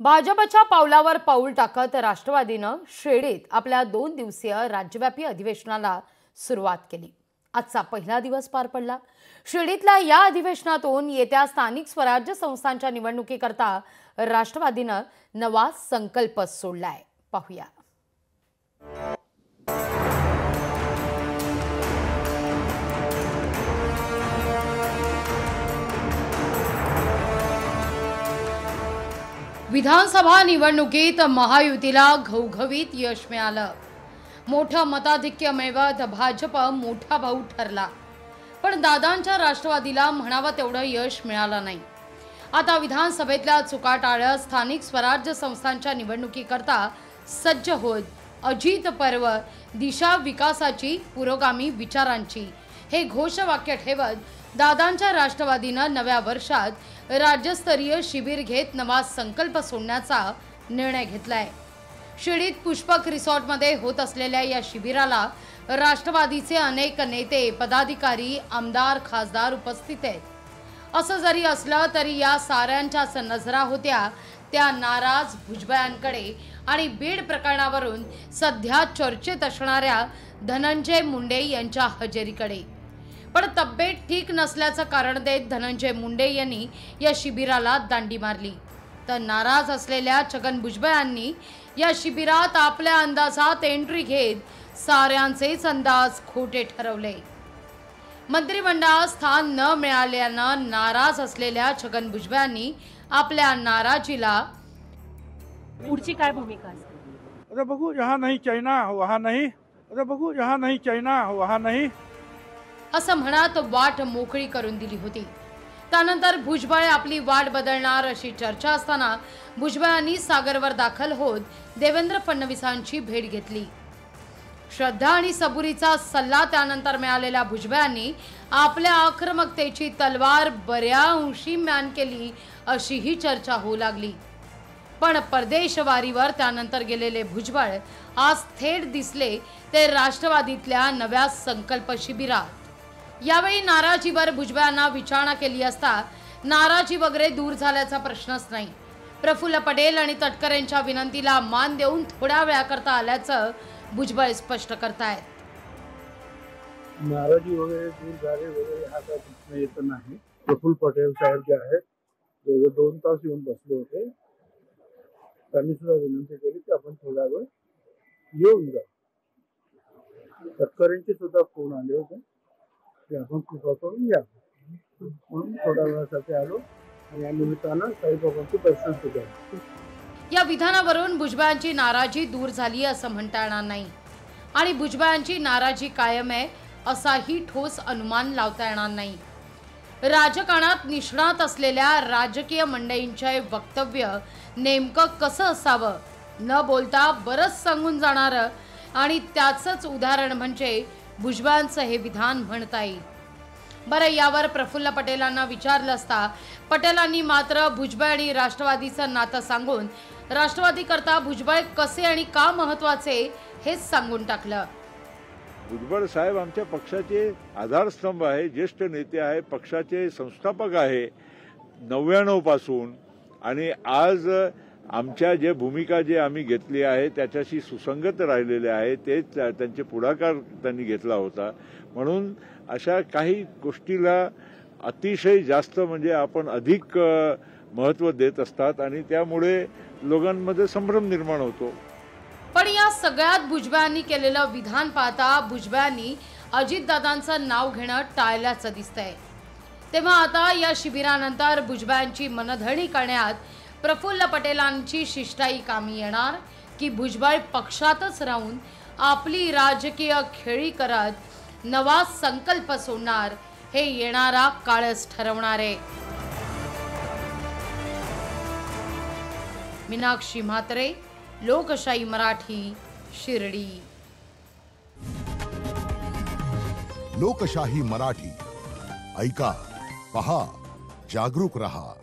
भाजपच्या पावलावर पाऊल टाकत राष्ट्रवादीनं शिर्डीत आपल्या 2 दिवसीय राज्यव्यापी अधिवेशनाला सुरुवात केली। आजचा पहिला दिवस पार पडला। शिर्डीतल्या या अधिवेशनातून येत्या स्थानिक स्वराज्य संस्थांच्या निवडणुकीकरता राष्ट्रवादीनं नवा संकल्प सोडलाय। पाहूया। विधानसभा निवडणुकीत महायुतीला घवघवीत यश मिळालं। मोठं मताधिक्य मिळवत भाजप मोठा भाऊ ठरला, पण दादांच्या राष्ट्रवादीला म्हणावं तेवढं यश मिळालं नाही। आता विधानसभेतल्या चुका टाळत स्थानिक स्वराज्य संस्थांच्या निवडणुकीकरता सज्ज होत अजित पर्व दिशा विकासाची पुरोगामी विचारांची हे घोषवाक्य ठेवत दादांच्या राष्ट्रवादीनं नव्या वर्षात राज्यस्तरीय शिबिर घेत नवा संकल्प सोडण्याचा निर्णय घेतलाय। शिर्डीत पुष्पक रिसॉर्टमध्ये होत असलेल्या या शिबिराला राष्ट्रवादीचे अनेक नेते, पदाधिकारी, आमदार, खासदार उपस्थित आहेत। असं जरी असलं तरी या साऱ्यांच्याच नजरा होत्या त्या नाराज भुजबळांकडे आणि बीड प्रकरणावरून सध्या चर्चेत असणाऱ्या धनंजय मुंडे यांच्या हजेरीकडे। पण तब्येत ठीक नसल्याचं कारण देत धनंजय मुंडे यांनी या शिबिराला दांडी मारली, तर नाराज असलेल्या छगन भुजबळांनी या शिबिरात आपल्या अंदाजात एंट्री घेत साऱ्यांचेच अंदाज खोटे ठरवले। मंत्रिमंडळात स्थान न मिळाल्यानं नाराज असलेल्या छगन भुजबळांनी आपल्या नाराजीला पुढची काय भूमिका असेल? अरे बघू, यहाँ नहीं चाइना वहाँ नहीं, अरे बघू यहाँ नहीं चाइना वहाँ नहीं असं म्हणत वाट मोकळी करून दिली होती। त्यानंतर भुजबळ आपली वाट बदलणार अशी चर्चा असताना भुजबळांनी सागरवर दाखल होत देवेंद्र फडणवीसांची भेट घेतली। श्रद्धा आणि सबुरीचा सल्ला त्यानंतर मिळालेल्या भुजबळांनी आपल्या आक्रमकतेची तलवार बऱ्याअंशी म्यान केली अशीही चर्चा होऊ लागली। पण परदेशवारीवर त्यानंतर गेलेले भुजबळ आज थेट दिसले ते राष्ट्रवादीतल्या नव्या संकल्प शिबिरात। यावेळी नाराजीवर भुजबळांना विचारणा केली असता नाराजी वगैरे दूर झाल्याचा प्रश्नच नाही। प्रफुल्ल पटेल आणि तटकरेंच्या विनंतीला मान देऊन थोड्या वेळाकरता आल्याचं भुजबळ स्पष्ट करतायत। नाराजी वगैरे दूर झाले वगैरे हा काय प्रश्न येत नाही। प्रफुल्ल पटेल साहेब जे आहेत ते 2 तास येऊन बसले होते, त्यांनी सुद्धा विनंती केली की आपण थोडा वेळ येऊन जा। तटकरेंचे सुद्धा फोन आले होते की आपण कृपा करून या, म्हणून थोड्या वेळासाठी आलो आणि या निमित्तानं साईबाबांचे दर्शन सुद्धा। या विधानावरून भुजबळांची नाराजी दूर झाली असं म्हणता येणार नाही आणि भुजबळांची नाराजी कायम आहे असाही ठोस अनुमान लावता येणार नाही। राजकारणात निष्णात असलेल्या राजकीय मंडळींचे वक्तव्य नेमकं कसं असावं न बोलता बरंच सांगून जाणारं आणि त्याचंच उदाहरण म्हणजे भुजबळांचं हे विधान म्हणता येईल। बरं, यावर प्रफुल्ल पटेलांना विचारलं असता पटेलांनी मात्र भुजबळ आणि राष्ट्रवादीचं नातं सांगून राष्ट्रवादी करता भुजबळ कसे आणि का महत्वाचे हेच सांगून टाकलं। भुजबळ साहेब आमच्या पक्षाचे आधारस्तंभ आहे, ज्येष्ठ नेते आहे, पक्षाचे संस्थापक आहे 99 पासून, आणि आज आमच्या जे भूमिका जे आम्ही घेतली आहे त्याच्याशी सुसंगत राहिलेले आहे। तेच त्यांचे पुढाकार त्यांनी घेतला होता, म्हणून अशा काही गोष्टीला अतिशय जास्त म्हणजे आपण अधिक महत्त्व देत असतात आणि त्यामुळे लोकांमध्ये संभ्रम निर्माण होतो। पण या सगळ्यात भुजबळांनी केलेलं विधान पाहता भुजबळांनी अजितदादांचं नाव घेणं टाळल्याचं दिसतंय। तेव्हा आता या शिबिरानंतर भुजबळांची मनधरणी करण्यात प्रफुल्ल पटेलांची शिष्टाई कामी येणार की भुजबळ पक्षातच राहून आपली राजकीय खेळी करत नवा संकल्प सोडणार हे येणारा काळच ठरवणार आहे। मीनाक्षी म्हात्रे, लोकशाही मराठी, शिर्डी। लोकशाही मराठी ऐका, पहा, जागरूक रहा।